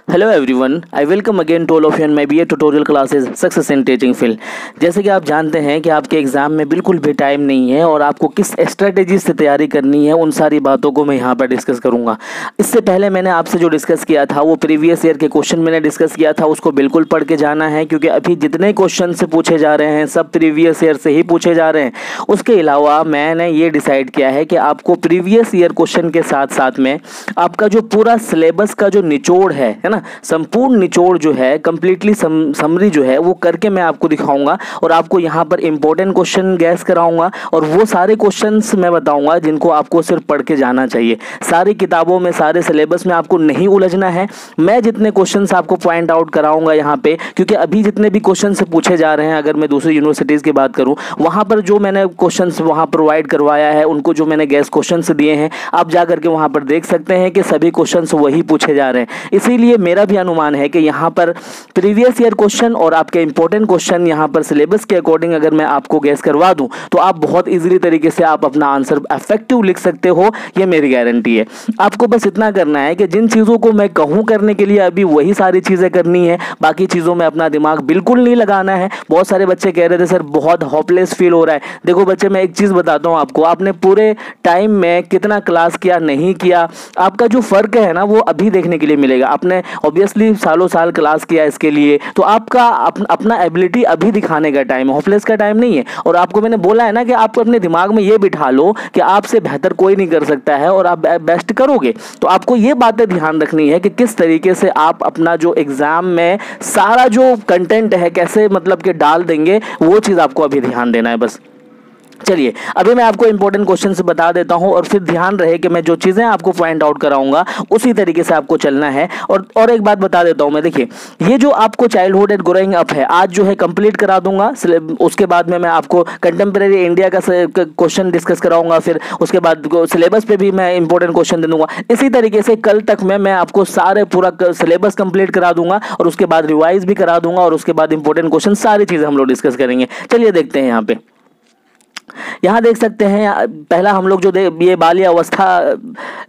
Hello everyone, I welcome again to all of you in my BA tutorial classes success in teaching field. जैसे कि आप जानते हैं कि आपके एग्जाम में बिल्कुल भी टाइम नहीं है और आपको किस स्ट्रेटेजी से तैयारी करनी है, उन सारी बातों को मैं यहाँ पर डिस्कस करूँगा। इससे पहले मैंने आपसे जो डिस्कस किया था वो प्रीवियस ईयर के क्वेश्चन मैंने डिस्कस किया था, उसको बिल्कुल पढ़ के जाना है क्योंकि अभी जितने क्वेश्चन से पूछे जा रहे हैं सब प्रीवियस ईयर से ही पूछे जा रहे हैं। उसके अलावा मैंने ये डिसाइड किया है कि आपको प्रीवियस ईयर क्वेश्चन के साथ साथ में आपका जो पूरा सिलेबस का जो निचोड़ है ना, संपूर्ण निचोड़ जो है, कंप्लीटली समरी जो है वो करके मैं आपको दिखाऊंगा और आपको यहाँ पर इंपॉर्टेंट क्वेश्चन गैस कराऊंगा और वो सारे क्वेश्चंस मैं बताऊंगा जिनको आपको सिर्फ पढ़ के जाना चाहिए। सारी किताबों में, सारे सिलेबस में आपको नहीं उलझना है। मैं जितने क्वेश्चंस आपको पॉइंट आउट कराऊंगा यहाँ पे, क्योंकि अभी जितने भी क्वेश्चन से पूछे जा रहे हैं, अगर मैं दूसरी यूनिवर्सिटीज़ की बात करूँ, वहाँ पर जो मैंने क्वेश्चन वहाँ प्रोवाइड करवाया है, उनको जो मैंने गैस क्वेश्चन दिए हैं, आप जा करके वहाँ पर देख सकते हैं कि सभी क्वेश्चन वही पूछे जा रहे हैं। इसीलिए मेरा भी अनुमान है कि यहाँ पर प्रीवियस ईयर क्वेश्चन और आपके इंपॉर्टेंट क्वेश्चन यहाँ पर सिलेबस के अकॉर्डिंग अगर मैं आपको गैस करवा दूं तो आप बहुत इजीली तरीके से आप अपना आंसर इफेक्टिव लिख सकते हो, ये मेरी गारंटी है। आपको बस इतना करना है कि जिन चीज़ों को मैं कहूँ करने के लिए अभी वही सारी चीज़ें करनी है, बाकी चीज़ों में अपना दिमाग बिल्कुल नहीं लगाना है। बहुत सारे बच्चे कह रहे थे सर बहुत होपलेस फील हो रहा है। देखो बच्चे, मैं एक चीज़ बताता हूँ आपको, आपने पूरे टाइम में कितना क्लास किया नहीं किया, आपका जो फ़र्क है ना वो अभी देखने के लिए मिलेगा। आपने ऑब्वियसली सालों साल क्लास किया इसके लिए, तो आपका अपना एबिलिटी अभी दिखाने का टाइम है, होपलेस का टाइम नहीं है। और आपको मैंने बोला है ना कि आपको अपने दिमाग में ये बिठा लो कि आपसे बेहतर कोई नहीं कर सकता है और आप बेस्ट करोगे। तो आपको ये बातें ध्यान रखनी है कि किस तरीके से आप अपना जो एग्जाम में सारा जो कंटेंट है कैसे मतलब कि डाल देंगे, वो चीज़ आपको अभी ध्यान देना है बस। चलिए अभी मैं आपको इंपॉर्टेंट क्वेश्चन से बता देता हूं और फिर ध्यान रहे कि मैं जो चीज़ें आपको पॉइंट आउट कराऊंगा उसी तरीके से आपको चलना है। और एक बात बता देता हूं मैं, देखिए ये जो आपको चाइल्डहुड एंड ग्रोइंग अप है आज जो है कंप्लीट करा दूंगा। उसके बाद में मैं आपको कंटेम्प्रेरी इंडिया का क्वेश्चन डिस्कस कराऊंगा, फिर उसके बाद सिलेबस पे भी मैं इंपॉर्टेंट क्वेश्चन दे दूंगा। इसी तरीके से कल तक मैं आपको सारे पूरा सिलेबस कंप्लीट करा दूंगा और उसके बाद रिवाइज भी करा दूंगा और उसके बाद इंपॉर्टेंट क्वेश्चन सारी चीज़ें हम लोग डिस्कस करेंगे। चलिए देखते हैं यहाँ देख सकते हैं पहला हम लोग जो ये बाल्य अवस्था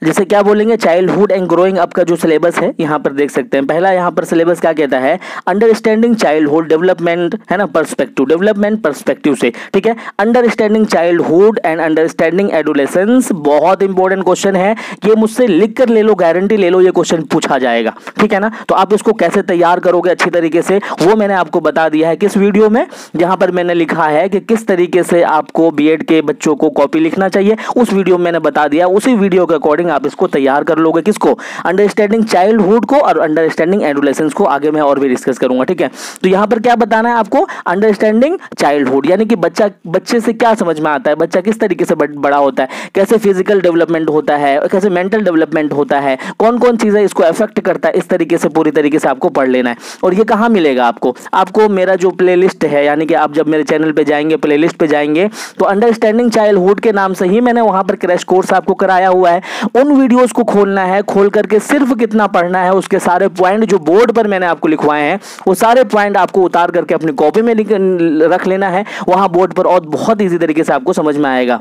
जिसे क्या बोलेंगे, चाइल्डहुड एंड ग्रोइंग अप का जो सिलेबस है यहाँ पर देख सकते हैं। पहला यहाँ पर सिलेबस क्या कहता है, अंडरस्टैंडिंग चाइल्डहुड डेवलपमेंट, है ना, पर्सपेक्टिव, डेवलपमेंट पर्सपेक्टिव से, ठीक है। Understanding childhood and understanding adolescence, बहुत इंपॉर्टेंट क्वेश्चन है ये, मुझसे लिख कर ले लो, गारंटी ले लो ये क्वेश्चन पूछा जाएगा, ठीक है ना। तो आप इसको कैसे तैयार करोगे अच्छी तरीके से वो मैंने आपको बता दिया है किस वीडियो में, जहां पर मैंने लिखा है कि किस तरीके से आपको बीएड के बच्चों को कॉपी लिखना चाहिए, उस वीडियो में मैंने बता दिया। उसी वीडियो के अकॉर्डिंग आप इसको तैयार कर लोगे, किसको, अंडरस्टैंडिंग चाइल्डहुड को और अंडरस्टैंडिंग एडोलेसेंस को आगे मैं और भी डिस्कस करूंगा, ठीक है। तो यहां पर क्या बताना है आपको, अंडरस्टैंडिंग चाइल्डहुड यानी कि बच्चे से क्या समझ में आता है, बच्चा किस तरीके से बड़ा होता है, कैसे फिजिकल डेवलपमेंट होता है, कैसे मेंटल डेवलपमेंट होता है, कौन कौन चीजें इसको अफेक्ट करता है, इस तरीके से पूरी तरीके से आपको पढ़ लेना है। और ये कहां मिलेगा आपको मेरा जो प्लेलिस्ट है, यानी कि आप जब मेरे चैनल पे जाएंगे, प्लेलिस्ट पे जाएंगे, तो अंडरस्टैंडिंग चाइल्डहुड के नाम से ही मैंने वहां पर क्रैश कोर्स आपको कराया हुआ है। उन वीडियोस को खोलना है, खोल करके सिर्फ कितना पढ़ना है, उसके सारे पॉइंट जो बोर्ड पर मैंने आपको लिखवाए हैं वो सारे पॉइंट आपको उतार करके अपनी कॉपी में रख लेना है वहां बोर्ड पर, और बहुत ईजी तरीके से आपको समझ में आएगा।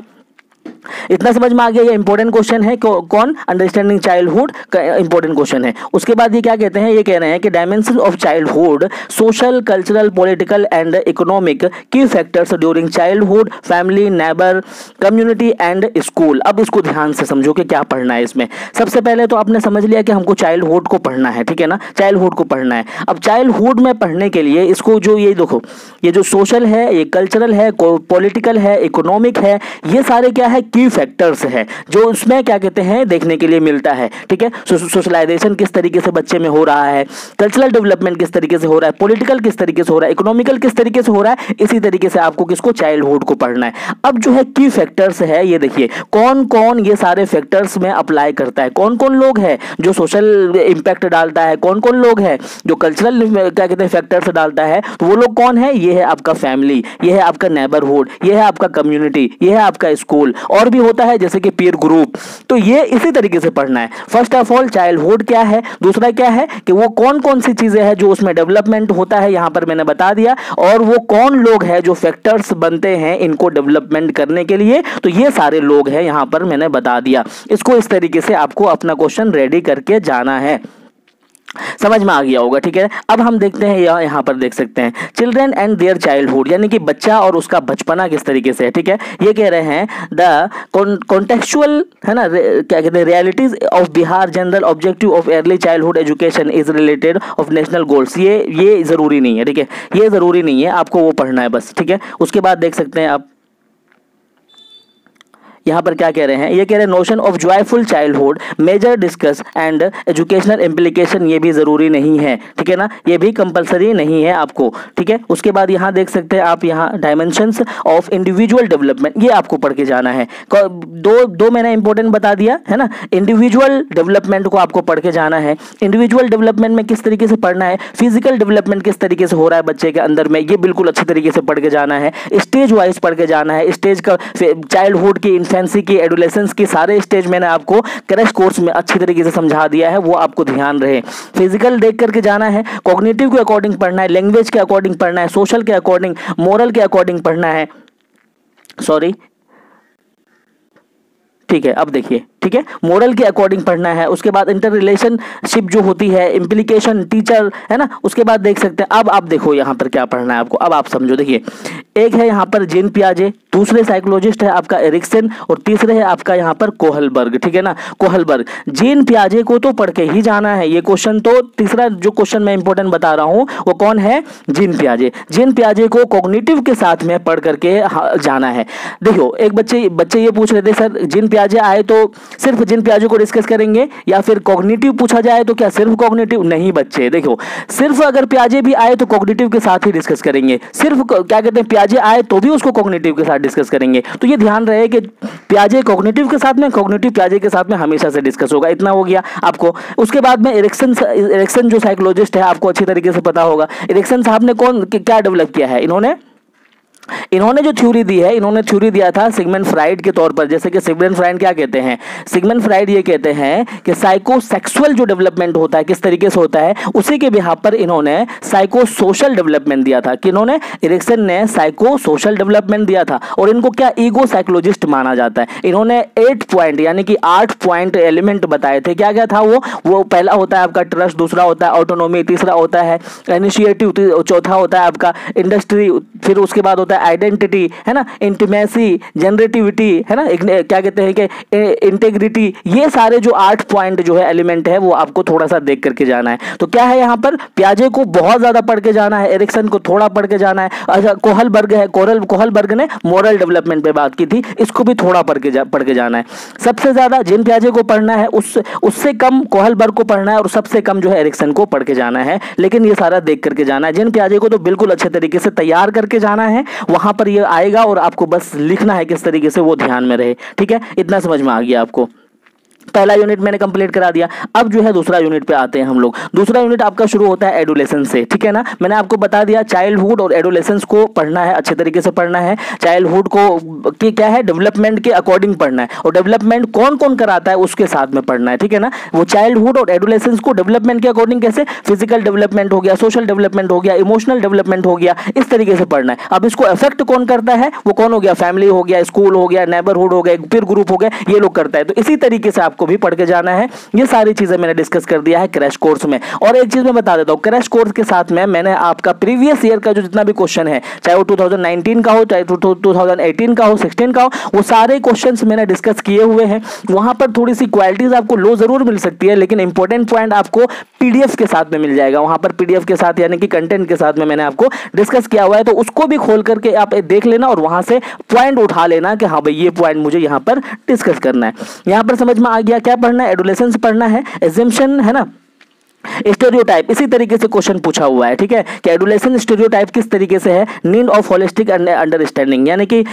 इतना समझ में आ गया, ये इंपॉर्टेंट क्वेश्चन है, कौन, अंडरस्टैंडिंग चाइल्डहुड का इंपॉर्टेंट क्वेश्चन है। उसके बाद ये क्या कहते हैं, ये कह रहे हैं कि dimension of childhood, social, cultural, political and economic की factors during childhood, family, neighbour, community and school. अब इसको ध्यान से समझो कि क्या पढ़ना है इसमें। सबसे पहले तो आपने समझ लिया कि हमको चाइल्डहुड को पढ़ना है, ठीक है ना, चाइल्डहुड को पढ़ना है। अब चाइल्डहुड में पढ़ने के लिए इसको जो ये देखो, ये जो सोशल है, ये कल्चरल है, पॉलिटिकल है, इकोनॉमिक है, ये सारे क्या है, की फैक्टर्स है जो उसमें क्या कहते हैं देखने के लिए मिलता है, ठीक है। सोशलाइजेशन किस तरीके से बच्चे में हो रहा है, कल्चरल डेवलपमेंट किस तरीके से हो रहा है, पॉलिटिकल किस तरीके से हो रहा है, इकोनॉमिकल किस तरीके से हो रहा है, इसी तरीके से आपको किसको, चाइल्डहुड को पढ़ना है। अब जो है की फैक्टर्स है, ये देखिए कौन कौन ये सारे फैक्टर्स में अप्लाई करता है, कौन कौन लोग हैं जो सोशल इंपैक्ट डालता है, कौन कौन लोग हैं जो कल्चरल क्या कहते हैं फैक्टर्स डालता है, तो वो लोग कौन है, ये है आपका फैमिली, ये है आपका नेबरहुड, ये है आपका कम्युनिटी, ये है आपका स्कूल, और भी होता है जैसे कि पीयर ग्रुप। तो ये इसी तरीके से पढ़ना है। फर्स्ट ऑफ ऑल चाइल्डहुड क्या है, दूसरा क्या है कि वो कौन कौन सी चीजें हैं जो उसमें डेवलपमेंट होता है, यहां पर मैंने बता दिया, और वो कौन लोग हैं जो फैक्टर्स बनते हैं इनको डेवलपमेंट करने के लिए, तो ये सारे लोग हैं यहां पर मैंने बता दिया। इसको इस तरीके से आपको अपना क्वेश्चन रेडी करके जाना है। समझ में आ गया होगा, ठीक है। अब हम देखते हैं, यहाँ पर देख सकते हैं चिल्ड्रन एंड देयर चाइल्डहुड, यानी कि बच्चा और उसका बचपना किस तरीके से है, ठीक है। ये कह रहे हैं द कॉन्टेक्चुअल, है ना, क्या कहते हैं, realities of Bihar general objective of early childhood education is related of national goals. ये जरूरी नहीं है, ठीक है, ये जरूरी नहीं है, आपको वो पढ़ना है बस, ठीक है। उसके बाद देख सकते हैं आप यहाँ पर क्या कह रहे हैं, ये कह रहे हैं notion of joyful childhood major discuss and educational implication, ये भी जरूरी नहीं है, ठीक है ना, ये भी कंपलसरी नहीं है आपको, ठीक है। उसके बाद यहाँ देख सकते हैं आप, यहाँ डायमेंशंस ऑफ इंडिविजुअल डेवलपमेंट, ये आपको पढ़ के जाना है। दो मैंने इंपॉर्टेंट बता दिया है ना, इंडिविजुअल डेवलपमेंट को आपको पढ़ के जाना है। इंडिविजुअल डेवलपमेंट में किस तरीके से पढ़ना है, फिजिकल डेवलपमेंट किस तरीके से हो रहा है बच्चे के अंदर में, ये बिल्कुल अच्छे तरीके से पढ़ के जाना है। स्टेज वाइज पढ़ के जाना है, स्टेज का, चाइल्डहुड की, की, एडोलेसेंस की, सारे स्टेज मैंने आपको क्रैश कोर्स में अच्छी तरीके से समझा दिया है, वो आपको ध्यान रहे। फिजिकल देख करके जाना है, कॉग्निटिव के अकॉर्डिंग पढ़ना है, लैंग्वेज के अकॉर्डिंग पढ़ना है, सोशल के अकॉर्डिंग, मोरल के अकॉर्डिंग पढ़ना है, सॉरी, ठीक है। अब देखिए, ठीक है, मोरल के अकॉर्डिंग पढ़ना है। उसके बाद इंटर रिलेशनशिप जो होती है, इम्प्लीकेशन, टीचर, है ना। उसके बाद देख सकते हैं, अब आप देखो यहाँ पर क्या पढ़ना है आपको, अब आप समझो। देखिए, एक है यहाँ पर जीन पियाजे, दूसरे साइकोलॉजिस्ट है आपका एरिक्सन, और तीसरे है आपका यहाँ पर कोहलबर्ग, ठीक है ना, कोहलबर्ग। जीन पियाजे को तो पढ़ के ही जाना है, ये क्वेश्चन तो, तीसरा जो क्वेश्चन मैं इंपॉर्टेंट बता रहा हूँ वो कौन है, जीन पियाजे। जीन पियाजे को कॉग्निटिव के साथ में पढ़ करके जाना है। देखो, एक बच्चे ये पूछ रहे थे, सर जीन पियाजे आए तो सिर्फ जीन पियाजे को डिस्कस करेंगे या फिर कॉग्निटिव पूछा जाए तो क्या सिर्फ कॉग्निटिव? नहीं बच्चे, देखो, सिर्फ अगर पियाजे भी आए तो कॉग्निटिव के साथ ही डिस्कस करेंगे, सिर्फ क्या कहते हैं पियाजे आए तो भी उसको कॉग्निटिव के साथ डिस्कस करेंगे। तो ये ध्यान रहे कि पियाजे कॉग्निटिव के साथ में, कॉग्निटिव पियाजे के साथ में हमेशा से डिस्कस होगा। इतना हो गया आपको। उसके बाद में एरिक्सन जो साइकोलॉजिस्ट है, आपको अच्छी तरीके से पता होगा, एरिक्सन साहब ने क्या डेवलप किया है, इन्होंने जो थ्योरी दी है, इन्होंने थ्योरी दिया था सिगमंड फ्राइड के तौर पर। जैसे कि सिगमंड फ्राइड क्या कहते हैं, सिगमंड फ्राइड ये कहते हैं कि साइकोसेक्सुअल जो डेवलपमेंट होता है किस तरीके से होता है, उसी के बिहाफ पर इन्होंने साइको सोशल डेवलपमेंट दिया था। कि इन्होंने, एरिक्सन ने साइको सोशल डेवलपमेंट दिया था, और इनको क्या ईगो साइकोलॉजिस्ट माना जाता है। इन्होंने 8 पॉइंट यानी कि 8 पॉइंट एलिमेंट बताए थे। क्या क्या था वो पहला होता है आपका ट्रस्ट, दूसरा होता है ऑटोनॉमी, तीसरा होता है इनिशिएटिव, चौथा होता है आपका इंडस्ट्री, फिर उसके बाद होता है आइडेंटिटी, है ना, इंटीमेसी, जनरेटिविटी, है ना, क्या कहते हैं कि इंटेग्रिटी। ये सारे जो 8 पॉइंट जो है एलिमेंट है वो आपको थोड़ा सा देख करके जाना है। तो क्या है यहाँ पर, पियाजे को बहुत ज्यादा पढ़ के जाना है, एरिक्सन को थोड़ा पढ़ के जाना है। अच्छा, कोहलबर्ग है, कोहलबर्ग ने मोरल डेवलपमेंट पे बात की थी, इसको भी थोड़ा पढ़ के जाना है। सबसे ज्यादा जीन पियाजे को पढ़ना है, उससे कम कोहलबर्ग को पढ़ना है, और सबसे कम जो है एरिक्सन को पढ़ के जाना है। लेकिन ये सारा देख करके जाना है। जीन पियाजे को तो बिल्कुल अच्छे तरीके से तैयार करके जाना है, वहां पर ये आएगा और आपको बस लिखना है किस तरीके से, वो ध्यान में रहे, ठीक है। इतना समझ में आ गया आपको। पहला यूनिट मैंने कंप्लीट करा दिया। अब जो है दूसरा यूनिट पे आते हैं हम लोग। दूसरा यूनिट आपका शुरू होता है एडोलेसेंस से, ठीक है ना। मैंने आपको बता दिया चाइल्डहुड और एडोलेसेंस को पढ़ना है, अच्छे तरीके से पढ़ना है। चाइल्डहुड को कि क्या है, डेवलपमेंट के अकॉर्डिंग पढ़ना है, और डेवलपमेंट कौन कौन कराता है उसके साथ में पढ़ना है, ठीक है ना। वो चाइल्डहुड और एडोलेसेंस को डेवलपमेंट के अकॉर्डिंग कैसे, फिजिकल डेवलपमेंट हो गया, सोशल डेवलपमेंट हो गया, इमोशनल डेवलपमेंट हो गया, इस तरीके से पढ़ना है। अब इसको इफेक्ट कौन करता है, वो कौन हो गया, फैमिली हो गया, स्कूल हो गया, नेबरहुड हो गया, पीर ग्रुप हो गया, ये लोग करता है। तो इसी तरीके से आपको भी पढ़ के जाना है। ये सारी चीजें मैंने डिस्कस कर दिया है क्रैश कोर्स में। और एक चीज मैं बता देता हूं, क्रैश कोर्स के साथ में मैंने आपका प्रीवियस ईयर का जो जितना भी क्वेश्चन है, चाहे वो 2019 का हो, चाहे 2018 का हो, 16 का हो, वो सारे क्वेश्चंस मैंने डिस्कस किए हुए हैं। वहां पर थोड़ी सी क्वालिटीज आपको लो जरूर मिल सकती है, लेकिन इंपॉर्टेंट पॉइंट आपको पीडीएफ के साथ में मिल जाएगा। वहां पर पीडीएफ के साथ यानी कि कंटेंट के साथ में मैंने आपको डिस्कस किया हुआ है, तो उसको भी खोल करके आप देख लेना और वहां से पॉइंट उठा लेना कि हाँ भाई ये पॉइंट मुझे यहाँ पर डिस्कस करना है। यहाँ पर समझ में आ गया क्या पढ़ना है, एडोलेसेंस पढ़ना है, एजम्पशन, है ना, स्टेरियोटाइप, इसी तरीके से क्वेश्चन पूछा हुआ है, ठीक है, कि एडोलेसेंट स्टेरियोटाइप किस तरीके से है, नीड ऑफ होलिस्टिक अंडरस्टैंडिंग, यानी कि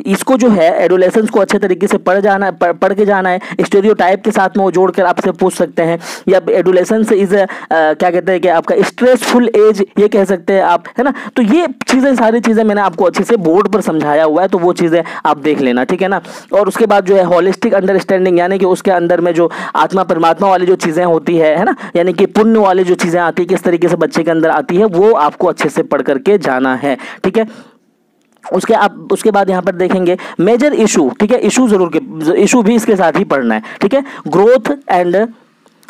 इसको जो है एडोलेसेंस को अच्छे तरीके से पढ़ के जाना है। स्टेरियोटाइप के साथ में वो जोड़कर आपसे पूछ सकते हैं, या एडोलेसेंस इज क्या कहते हैं कि आपका स्ट्रेसफुल एज, ये कह सकते हैं आप, है ना। तो ये चीजें, सारी चीजें मैंने आपको अच्छे से बोर्ड पर समझाया हुआ है, तो वो चीजें आप देख लेना, ठीक है ना। और उसके बाद जो है होलिस्टिक अंडरस्टैंडिंग, यानी कि उसके अंदर में जो आत्मा परमात्मा वाली जो चीजें होती है ना, यानी कि पुण्य वाली जो चीजें आती है, किस तरीके से बच्चे के अंदर आती है, वो आपको अच्छे से पढ़ करके जाना है, ठीक है। उसके बाद यहां पर देखेंगे मेजर इशू, ठीक है, इशू भी इसके साथ ही पढ़ना है, ठीक है। ग्रोथ एंड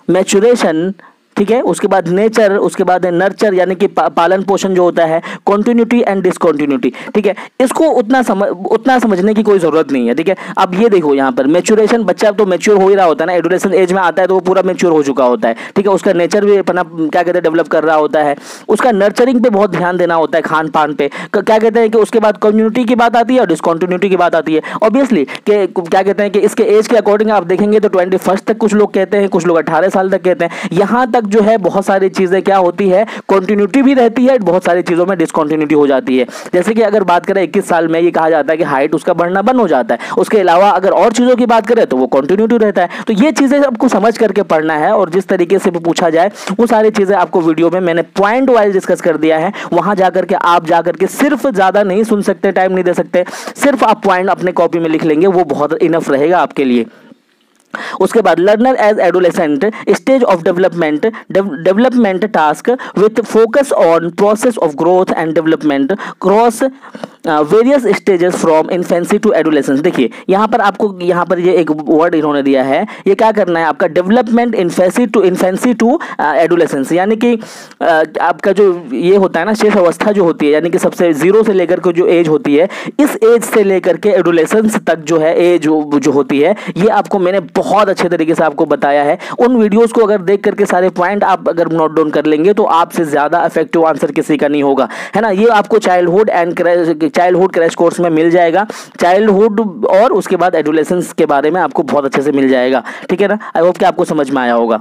मैच्योरेशन, ठीक है, उसके बाद नेचर, उसके बाद है नर्चर यानी कि पालन पोषण जो होता है, कॉन्टिन्यूटी एंड डिसकॉन्टिन्यूटी, ठीक है। इसको उतना समझने की कोई जरूरत नहीं है, ठीक है। अब ये देखो यहाँ पर मैच्योरेशन, बच्चा तो मैच्योर हो ही रहा होता है ना, एडोलेसेंस एज में आता है तो वो पूरा मैच्योर हो चुका होता है, ठीक है। उसका नेचर भी अपना क्या कहते हैं डेवलप कर रहा होता है, उसका नर्चरिंग पे बहुत ध्यान देना होता है, खान पान पे क्या कहते हैं कि उसके बाद कम्युनिटी की बात आती है और डिसकॉन्टिन्यूटी की बात आती है। ऑब्वियसली कि क्या कहते हैं कि इसके एज के अकॉर्डिंग आप देखेंगे तो 21 तक कुछ लोग कहते हैं, कुछ लोग 18 साल तक कहते हैं। यहाँ तक जो है बहुत सारी चीजें क्या होती है, कॉन्टिन्यूटी भी रहती है, बहुत सारी चीजों में डिसकॉन्टिन्यूटी हो जाती है। जैसे कि अगर बात करें 21 साल में ये कहा जाता है कि हाइट उसका बढ़ना बंद हो जाता है, उसके अलावा अगर और चीजों की बात करें तो वो कॉन्टिन्यूटी रहता है। तो ये चीजें आपको समझ करके पढ़ना है और जिस तरीके से पूछा जाए वो सारी चीजें आपको वीडियो में मैंने पॉइंट वाइज डिस्कस कर दिया है। वहां जाकर के आप जाकर के सिर्फ ज्यादा नहीं सुन सकते, टाइम नहीं दे सकते, सिर्फ आप पॉइंट अपने कॉपी में लिख लेंगे, वो बहुत इनफ रहेगा आपके लिए। उसके बाद learner as adolescent stage of development task with focus on process of growth and development cross various stages from infancy to adolescence. देखिए यहाँ पर आपको यहाँ पर ये एक वर्ड इन्होंने दिया है, ये क्या करना है आपका डेवलपमेंट इन्फेंसी टू एडोलेसेंस, यानी कि आपका जो ये होता है ना शेष अवस्था जो होती है, यानी कि सबसे 0 से लेकर के जो एज होती है, इस एज से लेकर के एडोलेसेंस तक जो है एज जो होती है, ये आपको मैंने बहुत अच्छे तरीके से आपको बताया है। उन वीडियोस को अगर देख करके सारे पॉइंट आप अगर नोट डाउन कर लेंगे तो आपसे ज्यादा इफेक्टिव आंसर किसी का नहीं होगा, है ना। ये आपको चाइल्डहुड क्रैश कोर्स में मिल जाएगा, चाइल्डहुड और उसके बाद एडोलेसेंस के बारे में आपको बहुत अच्छे से मिल जाएगा, ठीक है ना। आई होप कि आपको समझ में आया होगा।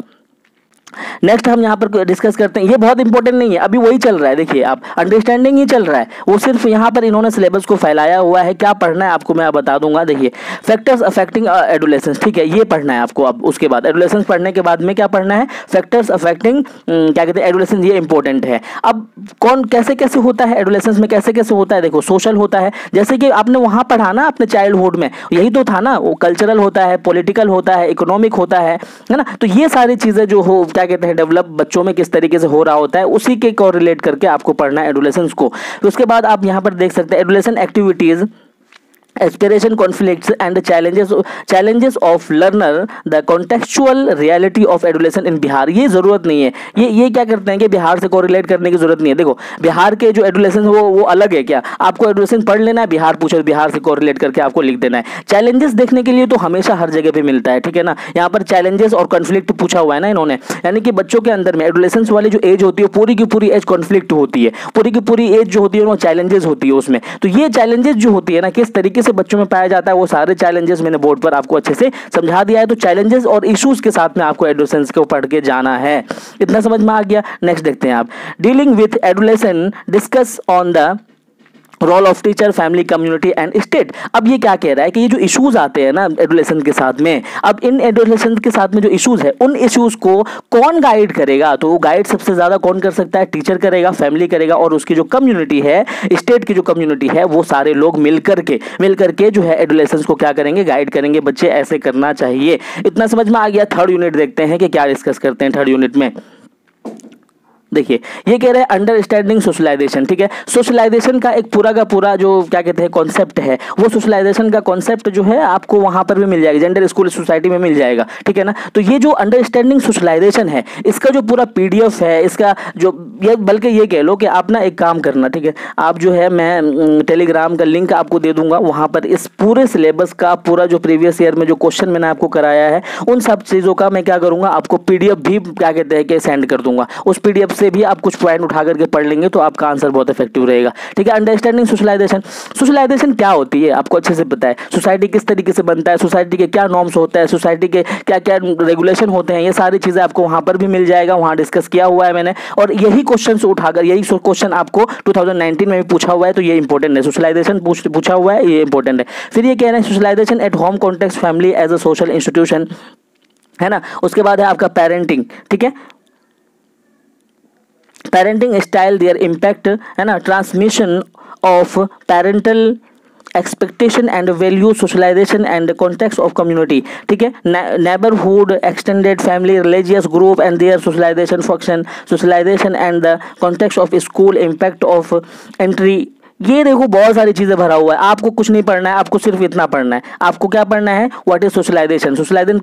नेक्स्ट हम यहाँ पर डिस्कस करते हैं, ये बहुत इंपॉर्टेंट नहीं है, अभी वही चल रहा है, देखिए आप अंडरस्टैंडिंग ही चल रहा है, वो सिर्फ यहाँ पर इन्होंने सिलेबस को फैलाया हुआ है। क्या पढ़ना है आपको मैं बता दूंगा, देखिए फैक्टर्स अफेक्टिंग एडोलेसेंस, ठीक है, ये पढ़ना है आपको। अब उसके बाद एडोलेसेंस पढ़ने के बाद में क्या पढ़ना है, फैक्टर्स अफेक्टिंग क्या कहते हैं एडोलेसेंस, ये इंपॉर्टेंट है। अब कौन कैसे कैसे होता है एडोलेसेंस में, कैसे कैसे होता है, देखो सोशल होता है, जैसे कि आपने वहाँ पढ़ा ना अपने चाइल्डहुड में, यही तो था ना, वो कल्चरल होता है, पॉलिटिकल होता है, इकोनॉमिक होता है ना। तो ये सारी चीजें जो हो क्या कहते हैं डेवलप बच्चों में किस तरीके से हो रहा होता है, उसी के कोरिलेट करके आपको पढ़ना है एडोलेसेंस को। तो उसके बाद आप यहां पर देख सकते हैं adolescent activities, aspiration, conflicts and challenges of learner, the contextual reality of adolescent in Bihar. ये जरूरत नहीं है, ये क्या करते हैं कि बिहार से कोरिलेट करने की जरूरत नहीं है। देखो बिहार के जो एडोलेसेंट वो अलग है, क्या आपको एडोलेसेंट पढ़ लेना है, बिहार पूछो बिहार से कोरिलेट करके आपको लिख देना है। चैलेंजेस देखने के लिए तो हमेशा हर जगह पे मिलता है, ठीक है ना। यहाँ पर चैलेंजेस और कॉन्फ्लिक्ट पूछा हुआ है ना इन्होंने, यानी कि बच्चों के अंदर में एडोलेसेंस वाली जो एज होती है पूरी की पूरी एज कॉन्फ्लिक्ट होती है, पूरी की पूरी एज जो होती है वो चैलेंजेस होती है उसमें। तो ये चैलेंजेस जो होती है ना किस तरीके से बच्चों में पाया जाता है, वो सारे चैलेंजेस मैंने बोर्ड पर आपको अच्छे से समझा दिया है। तो चैलेंजेस और इश्यूज के साथ में आपको एडोलेसेंस को पढ़ के जाना है, इतना समझ में आ गया। नेक्स्ट देखते हैं आप, dealing with adolescent, discuss on the role of teacher, family, community and state. अब ये क्या कह रहा है कि ये जो इश्यूज आते हैं ना एडोलेसेंट के साथ में, अब इन एडोलेसेंट के साथ में जो इश्यूज है उन इश्यूज को कौन गाइड करेगा, तो वो गाइड सबसे ज्यादा कौन कर सकता है, टीचर करेगा, फैमिली करेगा, और उसकी जो कम्युनिटी है, स्टेट की जो कम्युनिटी है, वो सारे लोग मिल करके जो है एडोलेसेंट को क्या करेंगे, गाइड करेंगे, बच्चे ऐसे करना चाहिए। इतना समझ में आ गया। थर्ड यूनिट देखते हैं कि क्या डिस्कस करते हैं थर्ड यूनिट में। देखिए ये कह रहे हैं अंडरस्टैंडिंग सोशलाइजेशन, ठीक है। सोशलाइजेशन का एक पूरा का पूरा जो क्या कहते हैं कॉन्सेप्ट है, वो सोशलाइजेशन का कॉन्सेप्ट जो है आपको वहां पर भी मिल जाएगा, जेंडर स्कूल सोसाइटी में मिल जाएगा, ठीक है ना। तो ये जो अंडरस्टैंडिंग सोशलाइजेशन है, इसका जो पूरा पीडीएफ है, इसका जो ये बल्कि ये कह लो कि आप ना एक काम करना, ठीक है, आप जो है मैं टेलीग्राम का लिंक आपको दे दूंगा, वहां पर इस पूरे सिलेबस का पूरा जो प्रीवियस ईयर में जो क्वेश्चन मैंने आपको कराया है उन सब चीज़ों का मैं क्या करूंगा, आपको पीडीएफ भी क्या कहते हैं कि सेंड कर दूंगा। उस पीडीएफ से भी आप कुछ पॉइंट उठा करके पढ़ लेंगे तो आपका आंसर बहुत इफेक्टिव रहेगा, ठीक है। अंडरस्टैंडिंग सोशलाइजेशन, सोशलाइजेशन क्या होती है आपको अच्छे से पता है, सोसाइटी किस तरीके से बनता है, सोसाइटी के क्या नॉर्म्स होता है, सोसाइटी के क्या क्या रेगुलेशन होते हैं, ये सारी चीज़ें आपको वहाँ पर भी मिल जाएगा, वहाँ डिस्कस किया हुआ है मैंने। और यही क्वेश्चन उठाकर यही क्वेश्चन आपको 2019 में भी पूछा हुआ है, तो ये इंपॉर्टेंट है। सोशलाइजेशन पूछा हुआ है, ये इंपॉर्टेंट है। फिर ये कह रहे हैं socialisation at home context, family as a social institution, है ना। उसके बाद है आपका पेरेंटिंग, ठीक है, पेरेंटिंग स्टाइल, देयर इम्पैक्ट, है ना, transmission of parental expectation and value, socialisation and context of community, ठीक है, neighbourhood, extended family, religious group and their socialisation function, socialisation and the context of school, impact of entry ये देखो बहुत सारी चीजें भरा हुआ है, आपको कुछ नहीं पढ़ना है, आपको सिर्फ इतना पढ़ना है। आपको क्या पढ़ना है, व्हाट इज सोशलाइजेशन, सोशलाइजेशन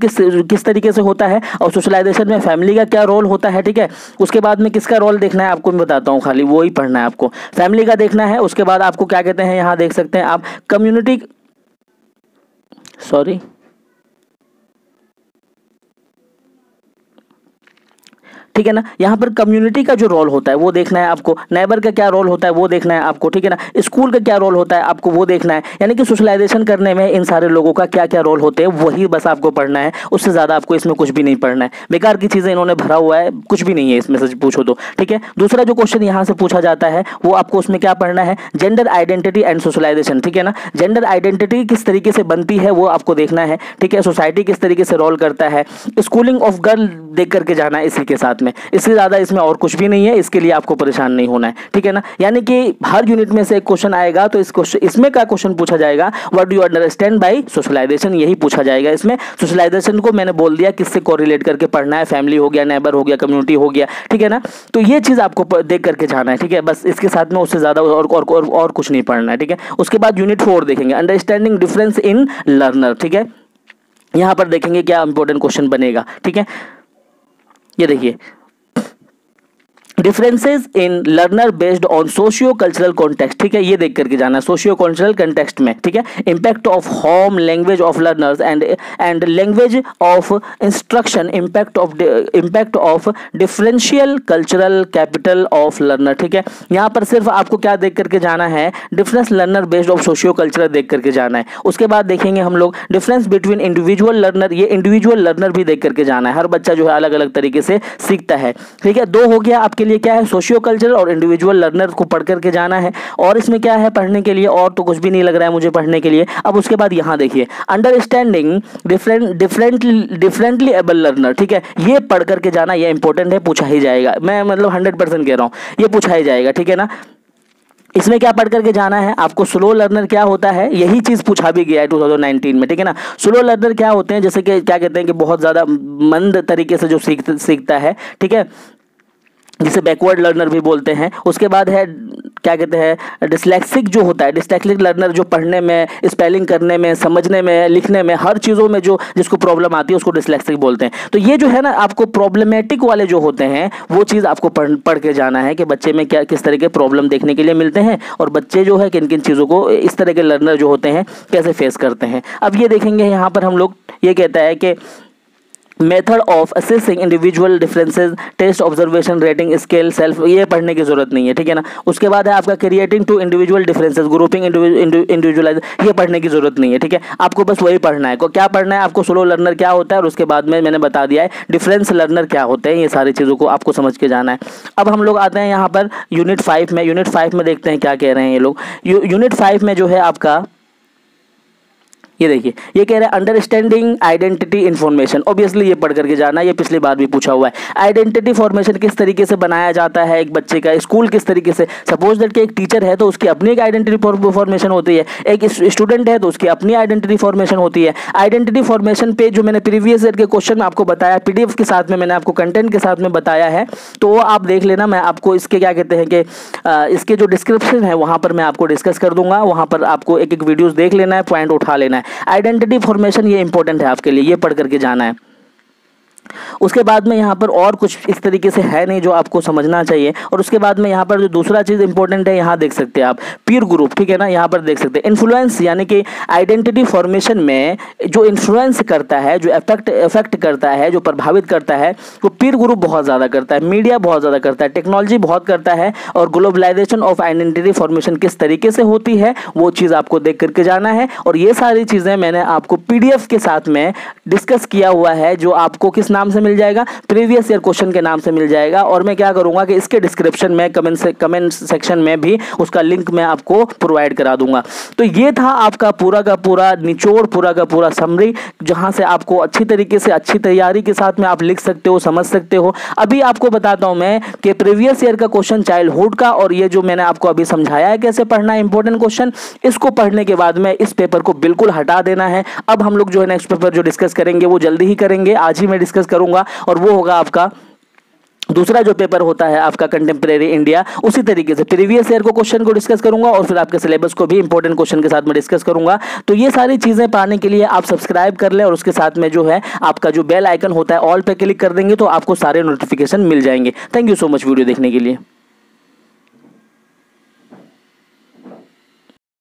किस तरीके से होता है और सोशलाइजेशन में फैमिली का क्या रोल होता है, ठीक है। उसके बाद में किसका रोल देखना है आपको मैं बताता हूँ, खाली वो ही पढ़ना है आपको, फैमिली का देखना है। उसके बाद आपको क्या कहते हैं, यहाँ देख सकते हैं आप कम्युनिटी, सॉरी ठीक है ना, यहाँ पर कम्युनिटी का जो रोल होता है वो देखना है आपको, नेबर का क्या रोल होता है वो देखना है आपको, ठीक है ना, स्कूल का क्या रोल होता है आपको वो देखना है। यानी कि सोशलाइजेशन करने में इन सारे लोगों का क्या क्या रोल होते हैं वही बस आपको पढ़ना है, उससे ज़्यादा आपको इसमें कुछ भी नहीं पढ़ना है। बेकार की चीज़ें इन्होंने भरा हुआ है, कुछ भी नहीं है इसमें सच पूछो तो, ठीक है। दूसरा जो क्वेश्चन यहाँ से पूछा जाता है वो आपको उसमें क्या पढ़ना है, जेंडर आइडेंटिटी एंड सोशलाइजेशन, ठीक है ना। जेंडर आइडेंटिटी किस तरीके से बनती है वो आपको देखना है, ठीक है। सोसाइटी किस तरीके से रोल करता है, स्कूलिंग ऑफ गर्ल देख करके जाना है इसी के साथ में, इससे ज़्यादा इसमें और कुछ भी नहीं है, इसके लिए आपको परेशान नहीं होना है, ठीक है ना। यानी कि हर यूनिट में से एक क्वेश्चन आएगा, तो इसमें क्या क्वेश्चन पूछा जाएगा, what do you understand by socialisation, यही पूछा जाएगा इसमें। सोशलाइजेशन को मैंने बोल दिया किससे कोरिलेट करके पढ़ना है, फैमिली हो गया, नेबर हो गया, कम्युनिटी हो गया, ठीक है ना। तो ये चीज़ आपको देख करके जाना है, ठीक है, बस इसके साथ में उससे ज़्यादा और कुछ नहीं पढ़ना है, ठीक है। उसके बाद यूनिट 4 देखेंगे, अंडरस्टैंडिंग डिफरेंस इन लर्नर, ठीक है। यहाँ पर देखेंगे क्या इंपॉर्टेंट क्वेश्चन बनेगा, ठीक है। ये देखिए, differences in learner based on socio cultural context, ठीक है, ये देख करके जाना है सोशियो कल्चरल कॉन्टेक्स्ट में, ठीक है। Impact of home language of learners and language of instruction, impact of differential cultural capital of learner, ठीक है। यहाँ पर सिर्फ आपको क्या देख करके जाना है, difference learner based of socio cultural देख करके जाना है। उसके बाद देखेंगे हम लोग डिफरेंस बिटवीन इंडिविजुअल लर्नर, ये इंडिविजुअल लर्नर भी देख करके जाना है, हर बच्चा जो है अलग अलग तरीके से सीखता है, ठीक है। 2 हो गया आपके लिए क्या है, सोशियो कल्चरल और इंडिविजुअल लर्नर को पढ़ करके जाना है। और इसमें क्या है पढ़ने के लिए, और तो कुछ भी नहीं लग रहा है मुझे पढ़ने के लिए। अब उसके बाद यहाँ देखिए, अंडरस्टैंडिंग डिफरेंटली एबल लर्नर, ठीक है, ये पढ़ करके जाना, ये इंपॉर्टेंट है, पूछा ही जाएगा, मैं मतलब 100% कह रहा हूँ, ये पूछा ही जाएगा, ठीक है ना। इसमें क्या पढ़ करके जाना है आपको, स्लो लर्नर क्या होता है, यही चीज़ पूछा भी गया है 2019 में, ठीक है ना। स्लो लर्नर क्या होते हैं, जैसे कि क्या कहते हैं कि बहुत ज़्यादा मंद तरीके से जो सीखता है, ठीक है, जिसे बैकवर्ड लर्नर भी बोलते हैं। उसके बाद है क्या कहते हैं, डिस्लेक्सिक जो होता है, डिस्लेक्सिक लर्नर जो पढ़ने में, स्पेलिंग करने में, समझने में, लिखने में, हर चीज़ों में जो जिसको प्रॉब्लम आती है उसको डिस्लेक्सिक बोलते हैं। तो ये जो है ना, आपको प्रॉब्लमेटिक वाले जो होते हैं वो चीज़ आपको पढ़ के जाना है कि बच्चे में क्या किस तरह के प्रॉब्लम देखने के लिए मिलते हैं और बच्चे जो है किन किन चीज़ों को, इस तरह के लर्नर जो होते हैं कैसे फेस करते हैं। अब ये देखेंगे यहाँ पर हम लोग, ये कहता है कि method of assessing individual differences, test, observation, rating scale, self, ये पढ़ने की जरूरत नहीं है, ठीक है ना। उसके बाद है आपका creating to individual differences, grouping individualise, ये पढ़ने की जरूरत नहीं है, ठीक है। आपको बस वही पढ़ना है, क्या पढ़ना है आपको, स्लो लर्नर क्या होता है और उसके बाद में मैंने बता दिया है डिफरेंस लर्नर क्या होते हैं, ये सारी चीज़ों को आपको समझ के जाना है। अब हम लोग आते हैं यहाँ पर यूनिट 5 में। यूनिट 5 में देखते हैं क्या कह रहे हैं ये लोग। यूनिट 5 में जो है आपका, ये देखिए, ये कह रहा है अंडरस्टैंडिंग आइडेंटिटी इन्फॉर्मेशन, ऑब्वियसली ये पढ़ करके जाना, ये पिछली बार भी पूछा हुआ है। आइडेंटिटी फॉर्मेशन किस तरीके से बनाया जाता है एक बच्चे का, स्कूल किस तरीके से, सपोज दैट कि एक टीचर है तो उसकी अपनी एक आइडेंटिटी फॉर्मेशन होती है, एक स्टूडेंट है तो उसकी अपनी आइडेंटिटी फॉर्मेशन होती है। आइडेंटिटी फॉर्मेशन पे जो मैंने प्रीवियस ईयर के क्वेश्चन में आपको बताया, PDF के साथ में मैंने आपको कंटेंट के साथ में बताया है, तो वो आप देख लेना। मैं आपको इसके क्या कहते हैं कि इसके जो डिस्क्रिप्शन है वहाँ पर मैं आपको डिस्कस कर दूंगा, वहाँ पर आपको एक एक वीडियोस देख लेना है, पॉइंट उठा लेना है। आइडेंटिटी फॉर्मेशन ये इंपॉर्टेंट है आपके लिए, ये पढ़ करके जाना है। उसके बाद में यहाँ पर और कुछ इस तरीके से है नहीं जो आपको समझना चाहिए। और उसके बाद में यहाँ पर जो दूसरा चीज़ इंपॉर्टेंट है, यहाँ देख सकते हैं आप पीर ग्रुप, ठीक है ना, यहाँ पर देख सकते हैं इन्फ्लुएंस, यानी कि आइडेंटिटी फॉर्मेशन में जो इन्फ्लुएंस करता है, जो इफेक्ट करता है, जो प्रभावित करता है, वो पीर ग्रुप बहुत ज़्यादा करता है, मीडिया बहुत ज़्यादा करता है, टेक्नोलॉजी बहुत करता है, और ग्लोबलाइजेशन ऑफ आइडेंटिटी फॉर्मेशन किस तरीके से होती है वो चीज़ आपको देख करके जाना है। और ये सारी चीज़ें मैंने आपको PDF के साथ में डिस्कस किया हुआ है, जो आपको किस नाम से मिल जाएगा, प्रीवियस ईयर क्वेश्चन के नाम से मिल जाएगा। और मैं क्या करूंगा कि इसके डिस्क्रिप्शन में कमेंट सेक्शन में भी उसका लिंक मैं आपको प्रोवाइड करा दूंगा। तो ये था आपका पूरा का पूरा निचोड़, पूरा का पूरा समरी, जहां से आपको अच्छी तरीके से, अच्छी तैयारी के साथ में आप लिख सकते हो, समझ सकते हो। अभी आपको बताता हूं मैं कि प्रीवियस ईयर का क्वेश्चन चाइल्डहुड का, और ये जो मैंने आपको अभी समझाया है कैसे पढ़ना है इंपॉर्टेंट क्वेश्चन, इसको पढ़ने के बाद में इस पेपर को बिल्कुल हटा देना है। अब हम लोग जो है नेक्स्ट पेपर जो डिस्कस करेंगे वो जल्दी ही करेंगे, आज ही मैं डिस्कस करूंगा, और वो होगा आपका दूसरा जो पेपर होता है आपका कंटेम्प्रेरी इंडिया, उसी तरीके से प्रीवियस ईयर को क्वेश्चन को डिस्कस करूंगा और फिर आपके सिलेबस को भी इंपॉर्टेंट क्वेश्चन के साथ में डिस्कस करूंगा। तो ये सारी चीजें पाने के लिए आप सब्सक्राइब कर लें और उसके साथ में जो है आपका जो बेल आइकन होता है ऑल पे क्लिक कर देंगे तो आपको सारे नोटिफिकेशन मिल जाएंगे। Thank you so much video देखने के लिए।